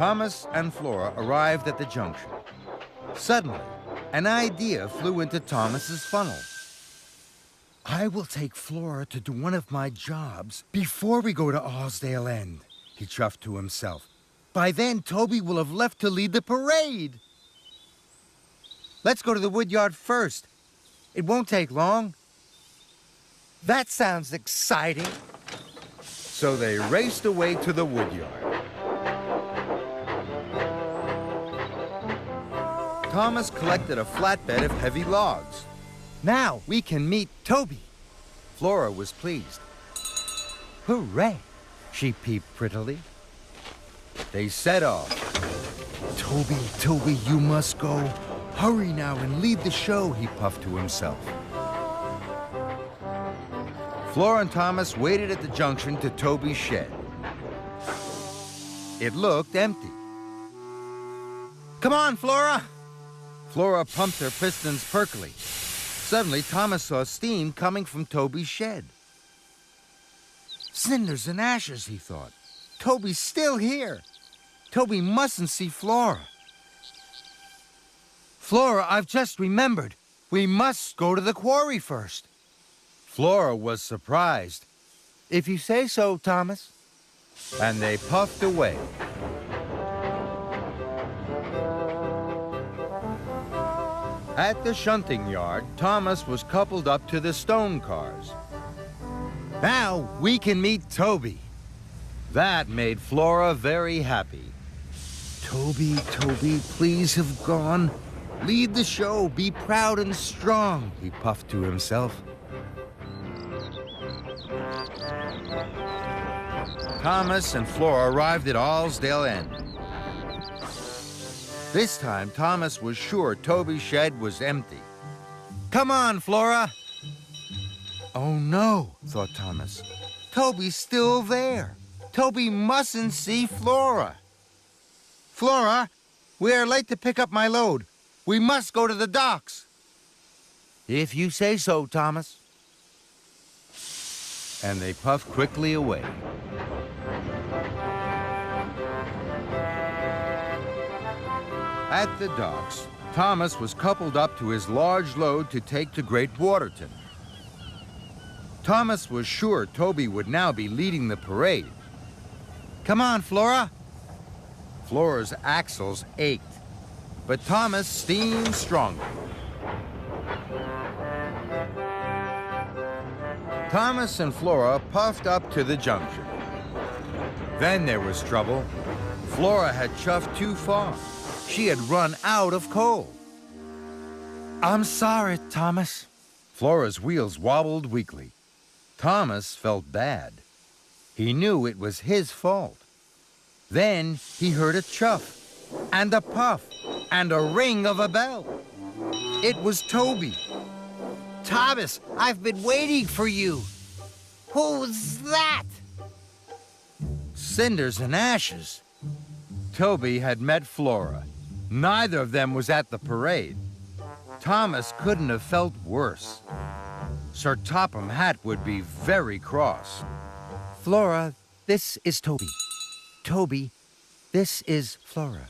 Thomas and Flora arrived at the junction. Suddenly, an idea flew into Thomas's funnel. I will take Flora to do one of my jobs before we go to Osdale End, he chuffed to himself. By then, Toby will have left to lead the parade. Let's go to the woodyard first. It won't take long. That sounds exciting. So they raced away to the woodyard. Thomas collected a flatbed of heavy logs. Now we can meet Toby. Flora was pleased. Hooray, she peeped prettily. They set off. Toby, Toby, you must go. Hurry now and lead the show, he puffed to himself. Flora and Thomas waited at the junction to Toby's shed. It looked empty. Come on, Flora! Flora pumped her pistons perkily. Suddenly, Thomas saw steam coming from Toby's shed. Cinders and ashes, he thought. Toby's still here. Toby mustn't see Flora. Flora, I've just remembered. We must go to the quarry first. Flora was surprised. If you say so, Thomas. And they puffed away. At the shunting yard, Thomas was coupled up to the stone cars. Now we can meet Toby. That made Flora very happy. Toby, Toby, please have gone. Lead the show, be proud and strong, he puffed to himself. Thomas and Flora arrived at Osdale End. This time, Thomas was sure Toby's shed was empty. Come on, Flora! Oh no, thought Thomas. Toby's still there. Toby mustn't see Flora. Flora, we are late to pick up my load. We must go to the docks. If you say so, Thomas. And they puffed quickly away. At the docks, Thomas was coupled up to his large load to take to Great Waterton. Thomas was sure Toby would now be leading the parade. Come on, Flora. Flora's axles ached, but Thomas steamed stronger. Thomas and Flora puffed up to the junction. Then there was trouble. Flora had chuffed too far. She had run out of coal. I'm sorry, Thomas. Flora's wheels wobbled weakly. Thomas felt bad. He knew it was his fault. Then he heard a chuff, and a puff, and a ring of a bell. It was Toby. Thomas, I've been waiting for you. Who's that? Cinders and ashes. Toby had met Flora. Neither of them was at the parade. Thomas couldn't have felt worse. Sir Topham Hatt would be very cross. Flora, this is Toby. Toby, this is Flora.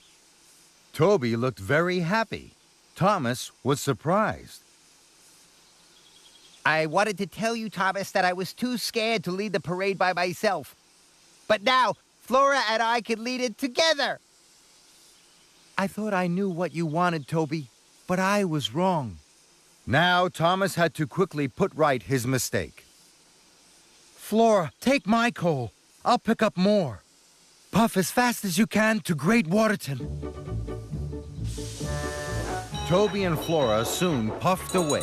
Toby looked very happy. Thomas was surprised. I wanted to tell you, Thomas, that I was too scared to lead the parade by myself. But now, Flora and I can lead it together. I thought I knew what you wanted, Toby, but I was wrong. Now Thomas had to quickly put right his mistake. Flora, take my coal. I'll pick up more. Puff as fast as you can to Great Waterton. Toby and Flora soon puffed away.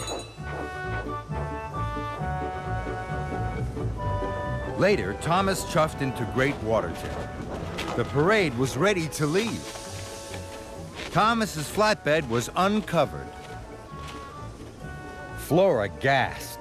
Later, Thomas chuffed into Great Waterton. The parade was ready to leave. Thomas's flatbed was uncovered. Flora gasped.